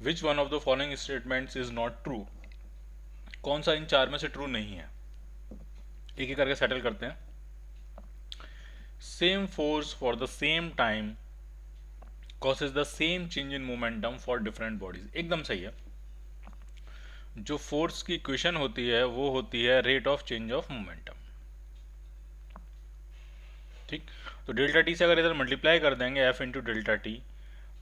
Which one of the following statements is not true, कौन सा इन चार में से ट्रू नहीं है। एक एक करके सेटल करते हैं। Same force for the same time causes the same change in momentum for different bodies, एकदम सही है। जो फोर्स की इक्वेशन होती है वो होती है rate of change of momentum. ठीक, तो डेल्टा टी से अगर इधर मल्टीप्लाई कर देंगे एफ इंटू डेल्टा टी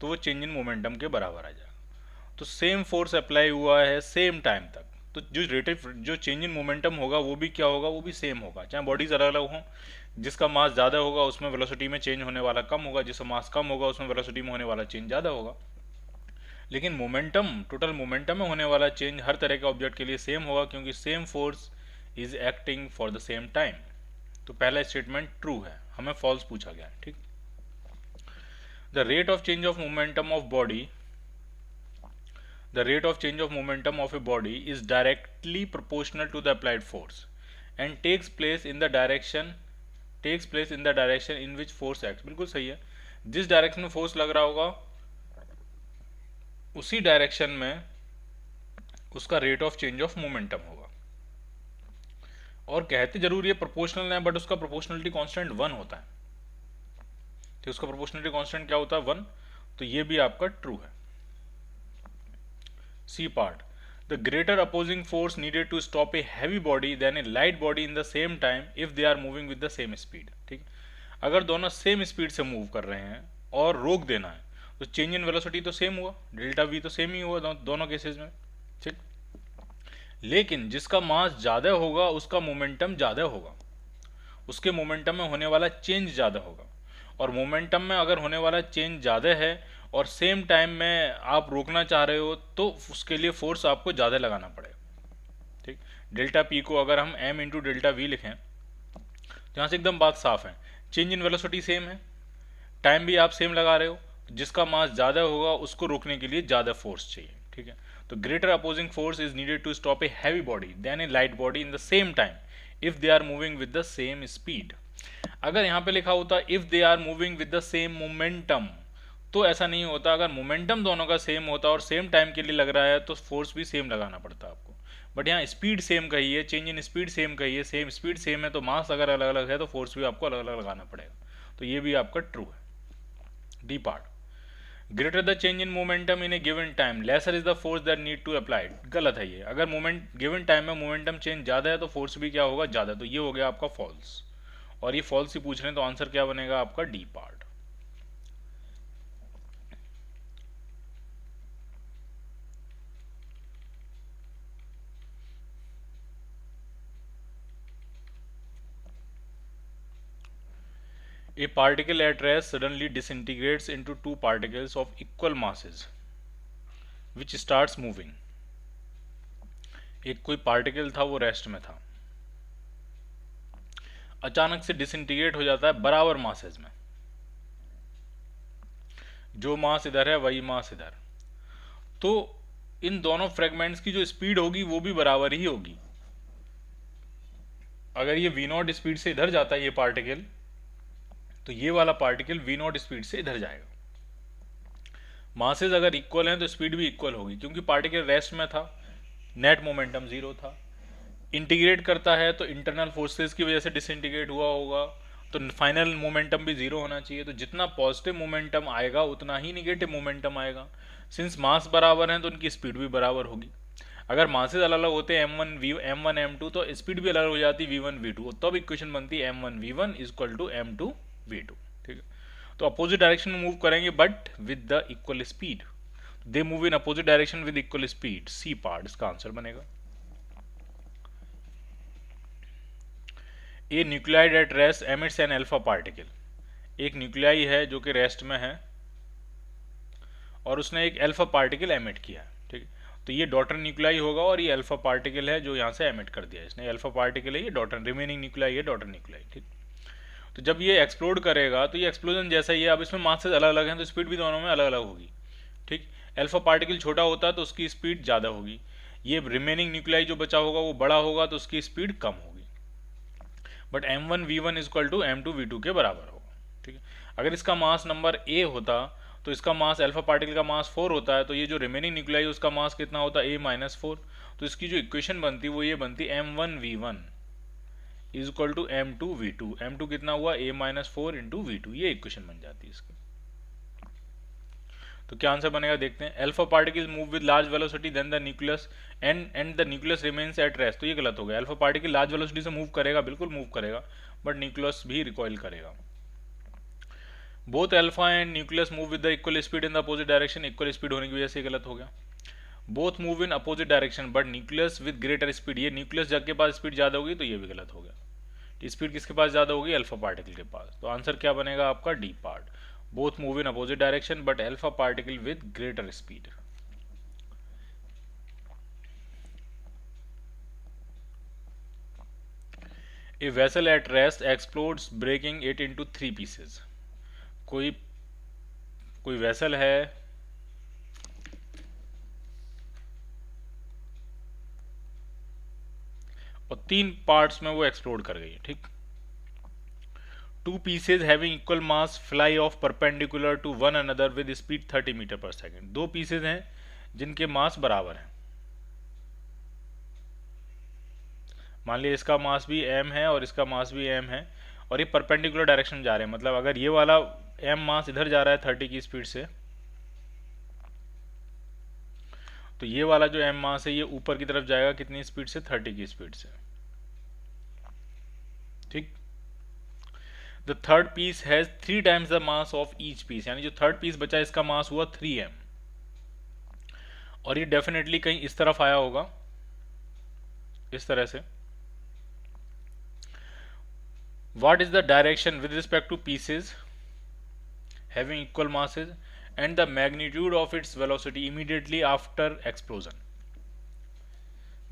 तो वो चेंज इन मोमेंटम के बराबर आ जाएगा। तो सेम फोर्स अप्लाई हुआ है सेम टाइम तक, तो जो रेटेड जो चेंज इन मोमेंटम होगा वो भी क्या होगा, वो भी सेम होगा, चाहे बॉडीज अलग अलग हों। जिसका मास ज़्यादा होगा उसमें वेलोसिटी में चेंज होने वाला कम होगा, जिसका मास कम होगा उसमें वेलोसिटी में होने वाला चेंज ज़्यादा होगा। लेकिन मोमेंटम, टोटल मोमेंटम में होने वाला चेंज हर तरह के ऑब्जेक्ट के लिए सेम होगा, क्योंकि same force is acting for the same time. तो पहला स्टेटमेंट ट्रू है, हमें फॉल्स पूछा गया है। ठीक, the rate of change of momentum of body, the rate of change of momentum of a body is directly proportional to the applied force and takes place in the direction in which force acts। बिल्कुल सही है, जिस direction में force लग रहा होगा उसी direction में उसका rate of change of momentum होगा। और कहते जरूर ये प्रोपोर्शनल है, बट उसका प्रोपोर्शनलिटी कांस्टेंट 1 होता है। तो उसका प्रोपोर्शनलिटी कांस्टेंट क्या होता है, 1। तो ये भी आपका ट्रू है। C part, the greater opposing force needed to stop a heavy body than a light body in the same time if they are moving with the same speed। ठीक, अगर दोनों सेम स्पीड से move कर रहे हैं और रोक देना है तो चेंज इन वेलोसिटी तो सेम हुआ, डेल्टा वी तो सेम ही हुआ दोनों केसेस में। ठीक, लेकिन जिसका मास ज़्यादा होगा उसका मोमेंटम ज़्यादा होगा, उसके मोमेंटम में होने वाला चेंज ज़्यादा होगा। और मोमेंटम में अगर होने वाला चेंज ज़्यादा है और सेम टाइम में आप रोकना चाह रहे हो तो उसके लिए फोर्स आपको ज़्यादा लगाना पड़ेगा। ठीक, डेल्टा पी को अगर हम एम इंटू डेल्टा वी लिखें तो यहाँ से एकदम बात साफ है, चेंज इन वेलोसिटी सेम है, टाइम भी आप सेम लगा रहे हो, तो जिसका मास ज़्यादा होगा उसको रोकने के लिए ज़्यादा फोर्स चाहिए। ठीक है, तो greater opposing force is needed to stop a heavy body than a light body in the same time if they are moving with the same speed. अगर यहाँ पे लिखा होता if they are moving with the same momentum तो ऐसा नहीं होता। अगर मोमेंटम दोनों का सेम होता और सेम टाइम के लिए लग रहा है तो फोर्स भी सेम लगाना पड़ता आपको। बट यहाँ स्पीड सेम कही है, चेंज इन स्पीड सेम कही है, सेम स्पीड सेम है, तो मास अगर अलग अलग है तो फोर्स भी आपको अलग अलग लगाना पड़ेगा। तो ये भी आपका ट्रू है। D part, greater the change in momentum in a given time lesser is the force that need to apply. गलत है ये, अगर मोमेंट गिवन टाइम में मोमेंटम चेंज ज़्यादा है तो फोर्स भी क्या होगा, ज़्यादा। तो ये हो गया आपका फॉल्स, और ये फॉल्स ही पूछ रहे हैं तो आंसर क्या बनेगा आपका, D part. A particle at rest suddenly disintegrates into two particles of equal masses which starts moving। एक कोई पार्टिकल था वो रेस्ट में था, अचानक से डिसइंटीग्रेट हो जाता है बराबर मासेज में, जो मास इधर है वही मास इधर। तो इन दोनों फ्रेगमेंट्स की जो स्पीड होगी वो भी बराबर ही होगी। अगर ये वी नॉट स्पीड से इधर जाता है ये पार्टिकल, तो ये वाला पार्टिकल वी नॉट स्पीड से इधर जाएगा। मासेज अगर इक्वल हैं तो स्पीड भी इक्वल होगी, क्योंकि पार्टिकल रेस्ट में था, नेट मोमेंटम जीरो था। इंटीग्रेट करता है तो इंटरनल फोर्सेस की वजह से डिसइंटीग्रेट हुआ होगा, तो फाइनल मोमेंटम भी जीरो होना चाहिए। तो जितना पॉजिटिव मोमेंटम आएगा उतना ही निगेटिव मोमेंटम आएगा। सिंस मास बराबर हैं तो उनकी स्पीड भी बराबर होगी। अगर मासेज अलग अलग होते M1 M2 तो स्पीड भी अलग हो जाती V1 V2, तब इक्वेशन बनती है M1 V1 equal to M2 V2। ठीक है, तो अपोजिट डायरेक्शन में मूव करेंगे but with the equal speed, they move in opposite direction with equal speed. C part इसका आंसर बनेगा। A nuclide at rest emits an alpha particle. एक nuclei है जो कि रेस्ट में है और उसने एक अल्फा पार्टिकल एमिट किया है। ठीक है, तो ये डॉटर न्यूक्लियाई होगा और ये अल्फा पार्टिकल है जो यहाँ से एमिट कर दिया इसने। अल्फा पार्टिकल है ये, डॉटर रिमेनिंग न्यूक्लियाई है डॉटर न्यूक्लियाई। ठीक, तो जब ये एक्सप्लोड करेगा तो ये एक्सप्लोजन जैसा ही है, अब इसमें मासेस अलग अलग हैं तो स्पीड भी दोनों में अलग अलग होगी। ठीक, अल्फा पार्टिकल छोटा होता है तो उसकी स्पीड ज़्यादा होगी, ये रिमेनिंग न्यूक्लियाई जो बचा होगा वो बड़ा होगा तो उसकी स्पीड कम होगी। But M1 V1 equal to M2 V2 के बराबर होगा। ठीक है, अगर इसका मास नंबर A होता तो इसका मास अल्फा पार्टिकल का मास 4 होता है, तो ये जो रिमेनिंग न्यूक्लियाई उसका मास कितना होता है a-4। तो इसकी जो इक्वेशन बनती वो ये बनती m1v1 is equal to m2v2। m2 कितना हुआ a-4 इंटू v2, ये इक्वेशन बन जाती है इसकी। तो क्या आंसर बनेगा देखते हैं। Alpha particle move with large velocity than the nucleus and the nucleus remains at rest. तो ये गलत हो गया। अल्फा पार्टिकल लार्ज वेलोसिटी से मूव करेगा, बिल्कुल मूव करेगा, बट न्यूक्लियस भी रिकॉइल करेगा। Both alpha and nucleus move with the equal speed in the opposite direction. Equal speed होने की वजह से गलत हो गया। Both move in opposite direction but nucleus with greater speed. ये न्यूक्लियस जग के पास स्पीड ज़्यादा होगी, तो ये भी गलत हो गया। स्पीड किसके पास ज़्यादा होगी? अल्फा पार्टिकल के पास। तो आंसर क्या बनेगा आपका? D part. Both move in opposite direction but alpha particle with greater speed. A vessel at rest explodes breaking it into 3 pieces. कोई वेसल है और 3 पार्ट्स में वो एक्सप्लोड कर गई है, ठीक। 2 pieces having equal mass fly off perpendicular to one another with speed 30 metre per second. 2 pieces हैं जिनके मास बराबर हैं। मान लिया इसका मास भी m है और इसका मास भी m है, और ये परपेंडिकुलर डायरेक्शन जा रहे हैं। मतलब अगर ये वाला m मास इधर जा रहा है 30 की स्पीड से, तो ये वाला जो m मास है ये ऊपर की तरफ जाएगा कितनी स्पीड से? 30 की स्पीड से, ठीक। The third piece has 3 times the mass of each piece. यानी जो थर्ड पीस बचा इसका मास हुआ 3m, और ये डेफिनेटली कहीं इस तरफ आया होगा, इस तरह से। What is the direction with respect to pieces having equal masses and the magnitude of its velocity immediately after explosion.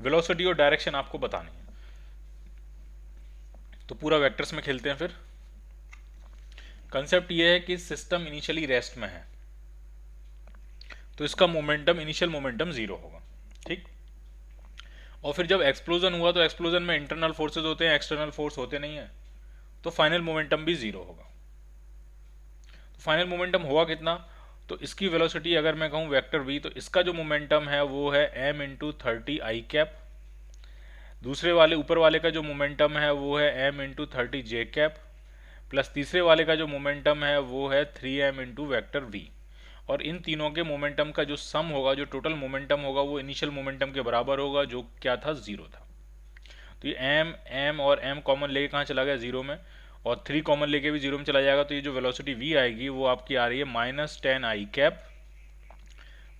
Velocity और डायरेक्शन आपको बतानी है। तो पूरा वेक्टर्स में खेलते हैं फिर। कंसेप्ट ये है कि सिस्टम इनिशियली रेस्ट में है, तो इसका मोमेंटम, इनिशियल मोमेंटम 0 होगा, ठीक। और फिर जब एक्सप्लोजन हुआ तो एक्सप्लोजन में इंटरनल फोर्सेज होते हैं, एक्सटर्नल फोर्स होते नहीं है, तो फाइनल मोमेंटम भी 0 होगा। तो फाइनल मोमेंटम होगा कितना? तो इसकी वेलोसिटी अगर मैं कहूँ वेक्टर v, तो इसका जो मोमेंटम है वो है m इंटू 30 आई कैप। दूसरे वाले ऊपर वाले का जो मोमेंटम है वो है m इंटू 30 जे कैप, प्लस तीसरे वाले का जो मोमेंटम है वो है 3m इंटू वैक्टर v। और इन तीनों के मोमेंटम का जो सम होगा, जो टोटल मोमेंटम होगा, वो इनिशियल मोमेंटम के बराबर होगा, जो क्या था? 0 था। तो ये m और m कॉमन लेके कहाँ चला गया? 0 में, और 3 कॉमन लेके भी 0 में चला जाएगा। तो ये जो वेलोसिटी v आएगी वो आपकी आ रही है -10 आई कैप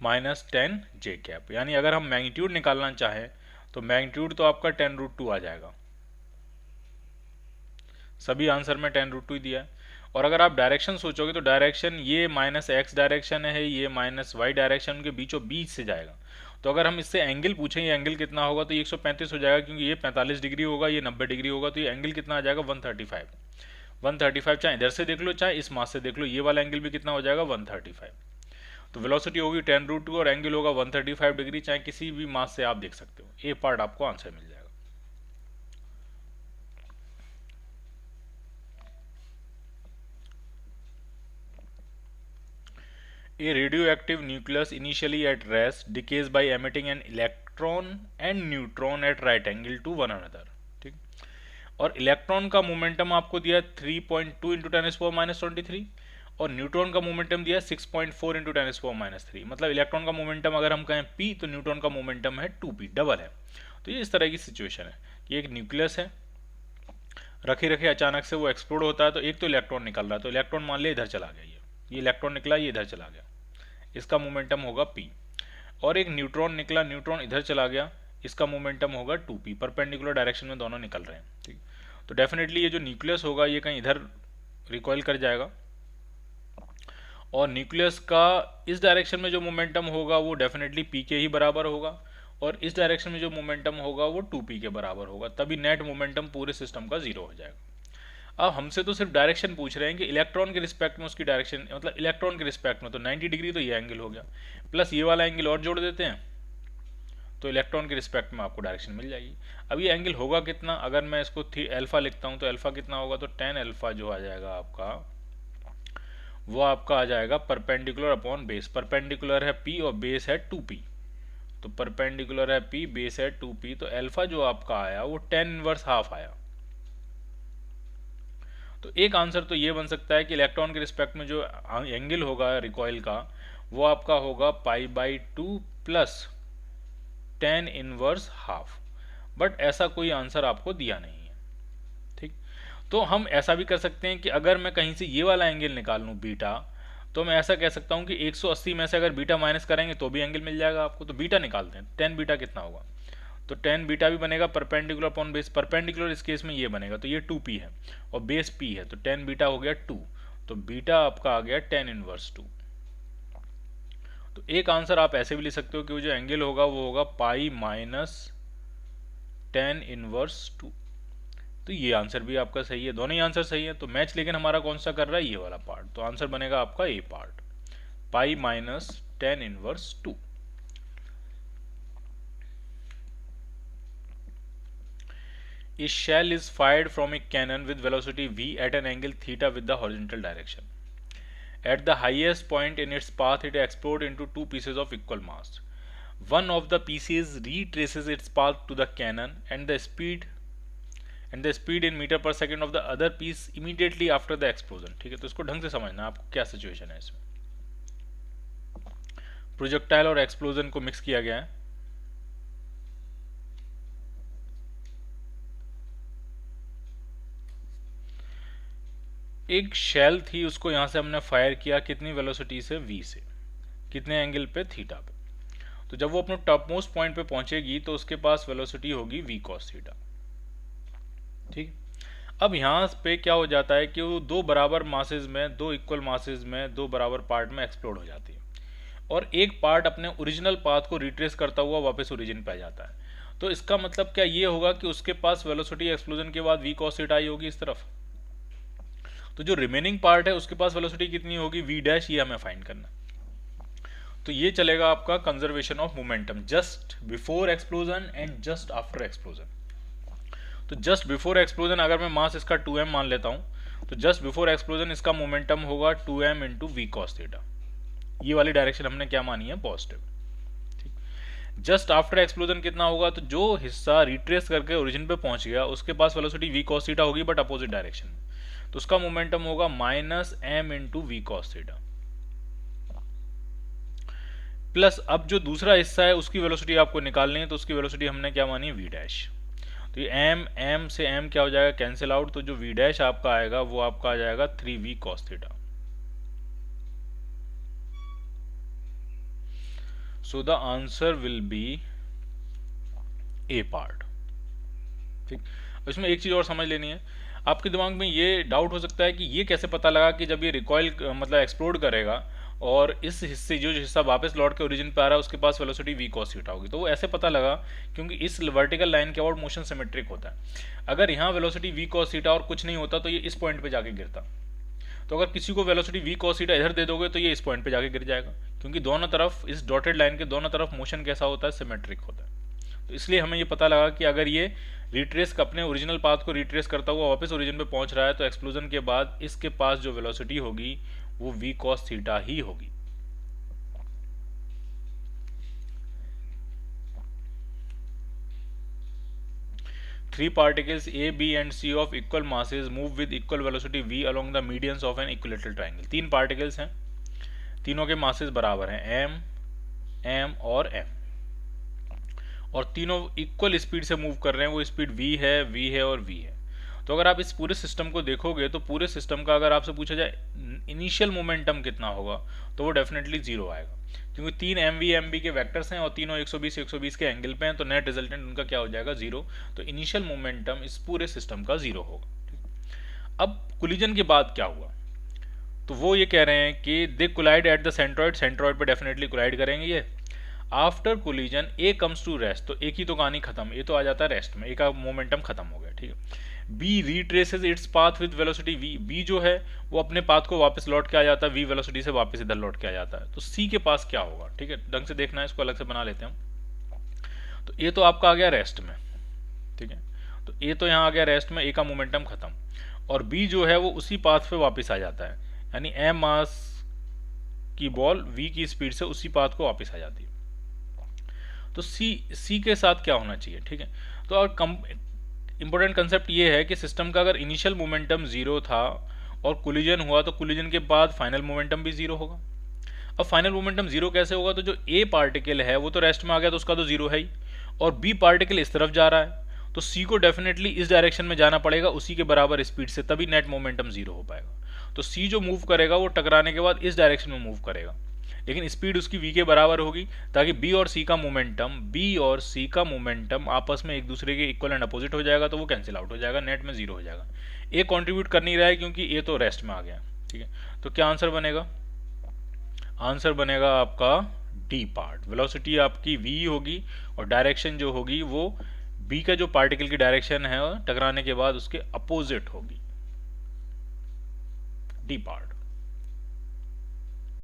-10 जे कैप। यानी अगर हम मैग्नीट्यूड निकालना चाहें तो मैग्नीट्यूड तो आपका 10√2 आ जाएगा। सभी आंसर में 10√2 ही दिया है। और अगर आप डायरेक्शन सोचोगे तो डायरेक्शन ये -x डायरेक्शन है, ये -y डायरेक्शन के बीचों बीच से जाएगा। तो अगर हम इससे एंगल पूछें ये एंगल कितना होगा, तो ये 135 हो जाएगा, क्योंकि ये 45 डिग्री होगा, ये 90 डिग्री होगा। तो ये एंगल कितना आ जाएगा? 135। चाहे इधर से देख लो चाहे इस मास से देख लो, ये वाला एंगल भी कितना हो जाएगा? 135। तो वेलोसिटी होगी 10√2 और एंगल होगा 135 डिग्री। चाहे किसी भी मास से आप देख सकते हो। ए पार्ट आपको आंसर मिल जाएगा। A radioactive nucleus initially at rest decays by emitting an electron and neutron at right angle to one another, ठीक। और इलेक्ट्रॉन का मोमेंटम आपको दिया 3.2 इंटू 10⁻⁻23 और न्यूट्रॉन का मोमेंटम दिया 6.4 इंटू 10⁻⁻3। मतलब इलेक्ट्रॉन का मोमेंटम अगर हम कहें p, तो न्यूट्रॉन का मोमेंटम है 2p, डबल है। तो ये इस तरह की सिचुएशन है कि एक न्यूक्लियस है, रखे रखे अचानक से वो एक्सप्लोड होता है, तो एक तो इलेक्ट्रॉन निकल रहा है, तो इलेक्ट्रॉन मान लिया इधर चला गया, ये इलेक्ट्रॉन निकला, ये इधर चला गया, इसका मोमेंटम होगा p। और एक न्यूट्रॉन निकला, न्यूट्रॉन इधर चला गया, इसका मोमेंटम होगा 2p। परपेंडिकुलर डायरेक्शन में दोनों निकल रहे हैं, ठीक। तो डेफिनेटली ये जो न्यूक्लियस होगा ये कहीं इधर रिकॉइल कर जाएगा, और न्यूक्लियस का इस डायरेक्शन में जो मोमेंटम होगा वो डेफिनेटली p के ही बराबर होगा, और इस डायरेक्शन में जो मोमेंटम होगा वो 2p के बराबर होगा। तभी नेट मोमेंटम पूरे सिस्टम का 0 हो जाएगा। अब हमसे तो सिर्फ डायरेक्शन पूछ रहे हैं कि इलेक्ट्रॉन के रिस्पेक्ट में उसकी डायरेक्शन, मतलब इलेक्ट्रॉन के रिस्पेक्ट में तो 90 डिग्री, तो ये एंगल हो गया, प्लस ये वाला एंगल और जोड़ देते हैं, तो इलेक्ट्रॉन के रिस्पेक्ट में आपको डायरेक्शन मिल जाएगी। अब ये एंगल होगा कितना? अगर मैं इसको अल्फा लिखता हूँ तो अल्फा कितना होगा? तो 10 अल्फा जो आ जाएगा आपका वो आपका आ जाएगा परपेंडिकुलर अपॉन बेस। परपेंडिकुलर है p और बेस है 2p, तो परपेंडिकुलर है p, बेस है 2p, तो अल्फा जो आपका आया वो 10 इनवर्स हाफ आया। तो एक आंसर तो ये बन सकता है कि इलेक्ट्रॉन के रिस्पेक्ट में जो एंगल होगा रिकॉइल का वो आपका होगा π/2 प्लस 10 इनवर्स हाफ, बट ऐसा कोई आंसर आपको दिया नहीं है। ठीक, तो हम ऐसा भी कर सकते हैं कि अगर मैं कहीं से ये वाला एंगल निकाल लूँ बीटा, तो मैं ऐसा कह सकता हूँ कि 180 में से अगर बीटा माइनस करेंगे तो भी एंगल मिल जाएगा आपको। तो बीटा निकालते हैं, 10 बीटा कितना होगा, तो 10 बीटा भी बनेगा परपेंडिकुलर अपॉन बेस। परपेंडिकुलर इस केस में ये बनेगा, तो ये 2p है और बेस p है, तो 10 बीटा हो गया 2, तो बीटा आपका आ गया 10 इनवर्स 2। तो एक आंसर आप ऐसे भी लिख सकते हो कि वो जो एंगल होगा वो होगा पाई माइनस 10 इनवर्स 2। तो ये आंसर भी आपका सही है, दोनों ही आंसर सही है। तो मैच लेकिन हमारा कौन सा कर रहा है, ये वाला पार्ट, तो आंसर बनेगा आपका A part, pi minus 10 inverse 2। A shell is fired from a cannon with velocity v at an angle theta with the horizontal direction. At the highest point in its path, it explodes into two pieces of equal mass. One of the pieces retraces its path to the cannon, and the speed in metre per second of the other piece immediately after the explosion. ठीक है, तो इसको ढंग से समझना आपको क्या situation है इसमें। प्रोजेक्टाइल और एक्सप्लोजन को मिक्स किया गया है। एक शेल थी, उसको यहां से हमने फायर किया, कितनी वेलोसिटी से, v से, कितने एंगल पे, थीटा पे। तो जब वो अपने टॉप मोस्ट पॉइंट पे पहुंचेगी तो उसके पास वेलोसिटी होगी v cos थीटा। ठीक, अब यहाँ पे क्या हो जाता है कि वो दो बराबर मासेज में, दो इक्वल मासेज में, दो बराबर पार्ट में एक्सप्लोड हो जाती है, और एक पार्ट अपने ओरिजिनल पाथ को रिट्रेस करता हुआ वापस ओरिजिन पे आ जाता है। तो इसका मतलब क्या ये होगा कि उसके पास वेलोसिटी एक्सप्लोजन के बाद v cos थीटा आई होगी इस तरफ, तो जो रिमेनिंग पार्ट है उसके पास वेलोसिटी कितनी होगी, v डैश, ये हमें फाइंड करना। तो ये चलेगा आपका conservation of momentum just before explosion and just after explosion. तो जस्ट बिफोर एक्सप्लोजन अगर मैं मास इसका 2m मान लेता हूं, तो जस्ट बिफोर एक्सप्लोजन इसका मोमेंटम होगा 2m into v cos theta. ये वाली डायरेक्शन हमने क्या मानी है, पॉजिटिव। ठीक, जस्ट आफ्टर एक्सप्लोजन कितना होगा, तो जो हिस्सा रिट्रेस करके ओरिजिन पे पहुंच गया उसके पास वेलोसिटी वी कॉस थीटा होगी बट अपोजिट डायरेक्शन में, तो उसका मोमेंटम होगा minus m into v cos theta. Plus अब जो दूसरा हिस्सा है उसकी वेलोसिटी आपको निकालनी है, तो उसकी वेलोसिटी हमने क्या मानी, v डैश। तो ये m से m क्या हो जाएगा, कैंसिल आउट, तो जो v डैश आपका आएगा वो आपका आ जाएगा 3v cos theta. So the answer will be A part. ठीक, इसमें एक चीज और समझ लेनी है, आपके दिमाग में ये डाउट हो सकता है कि ये कैसे पता लगा कि जब ये रिकॉइल मतलब एक्सप्लोड करेगा और इस हिस्से जो हिस्सा वापस लौट के ओरिजिन पे आ रहा है उसके पास वेलोसिटी v cos थीटा होगी। तो वो ऐसे पता लगा क्योंकि इस वर्टिकल लाइन के अबाउट मोशन सिमेट्रिक होता है। अगर यहाँ वेलोसिटी v cos थीटा और कुछ नहीं होता तो ये इस पॉइंट पे जाके गिरता, तो अगर किसी को वेलोसिटी v cos थीटा इधर दे दोगे तो ये इस पॉइंट पे जाके गिर जाएगा, क्योंकि दोनों तरफ इस डॉटेड लाइन के दोनों तरफ मोशन कैसा होता है, सिमेट्रिक होता है। तो इसलिए हमें ये पता लगा कि अगर ये रिट्रेस अपने ओरिजिनल पाथ को रिट्रेस करता हुआ वापस ओरिजिन पे पहुंच रहा है तो एक्सप्लोजन के बाद इसके पास जो वेलोसिटी होगी वो v cos थीटा ही होगी। Three particles A, B and C of equal masses move with equal velocity v along the medians of an equilateral triangle। तीन पार्टिकल्स हैं, तीनों के मासेस बराबर हैं m, m और m, और तीनों इक्वल स्पीड से मूव कर रहे हैं। वो स्पीड v है और v है। तो अगर आप इस पूरे सिस्टम को देखोगे तो पूरे सिस्टम का अगर आपसे पूछा जाए इनिशियल मोमेंटम कितना होगा तो वो डेफिनेटली जीरो आएगा, क्योंकि तीन mv के वेक्टर्स हैं और तीनों 120 के एंगल पे हैं, तो नेट रिजल्टेंट उनका क्या हो जाएगा, जीरो। तो इनिशियल मोमेंटम इस पूरे सिस्टम का जीरो होगा। अब कोलिजन के बाद क्या हुआ, तो वो ये कह रहे हैं कि they collide at the centroid, centroid पे डेफिनेटली कोलाइड करेंगे ये। After collision A comes to rest, तो एक ही तो कहानी खत्म, ये तो आ जाता है रेस्ट में, एक का मोमेंटम खत्म हो गया। ठीक है, B retraces its path with velocity v, B जो है वो अपने पाथ को वापस लौट के आ जाता है v वेलोसिटी से, वापस इधर लौट के आ जाता है। तो सी के पास क्या होगा, ठीक है, ढंग से देखना है, इसको अलग से बना लेते हैं हम। तो ए तो आपका आ गया रेस्ट में, ठीक है, तो ए तो यहाँ आ गया रेस्ट में, ए का मोमेंटम खत्म, और बी जो है वो उसी पाथ पे वापस आ जाता है। यानी m मास की बॉल v की स्पीड से उसी पाथ को वापस आ जाती है। तो c के साथ क्या होना चाहिए, ठीक है। तो इंपॉर्टेंट कंसेप्ट ये है कि सिस्टम का अगर इनिशियल मोमेंटम जीरो था और कोलिजन हुआ तो कोलिजन के बाद फाइनल मोमेंटम भी जीरो होगा। अब फाइनल मोमेंटम जीरो कैसे होगा, तो जो ए पार्टिकल है वो तो रेस्ट में आ गया तो उसका तो जीरो है ही, और बी पार्टिकल इस तरफ जा रहा है तो सी को डेफिनेटली इस डायरेक्शन में जाना पड़ेगा उसी के बराबर स्पीड से, तभी नेट मोमेंटम जीरो हो पाएगा। तो सी जो मूव करेगा वो टकराने के बाद इस डायरेक्शन में मूव करेगा, लेकिन स्पीड उसकी v के बराबर होगी, ताकि b और c का मोमेंटम आपस में एक दूसरे के इक्वल एंड अपोजिट हो जाएगा, तो वो कैंसिल आउट हो जाएगा, नेट में जीरो हो जाएगा। ए कंट्रीब्यूट कर नहीं रहा है क्योंकि ए तो रेस्ट में आ गया, ठीक है। तो क्या आंसर बनेगा, आंसर बनेगा आपका डी पार्ट। वेलोसिटी आपकी v होगी और डायरेक्शन जो होगी वो b का जो पार्टिकल की डायरेक्शन है टकराने के बाद उसके अपोजिट होगी, डी पार्ट।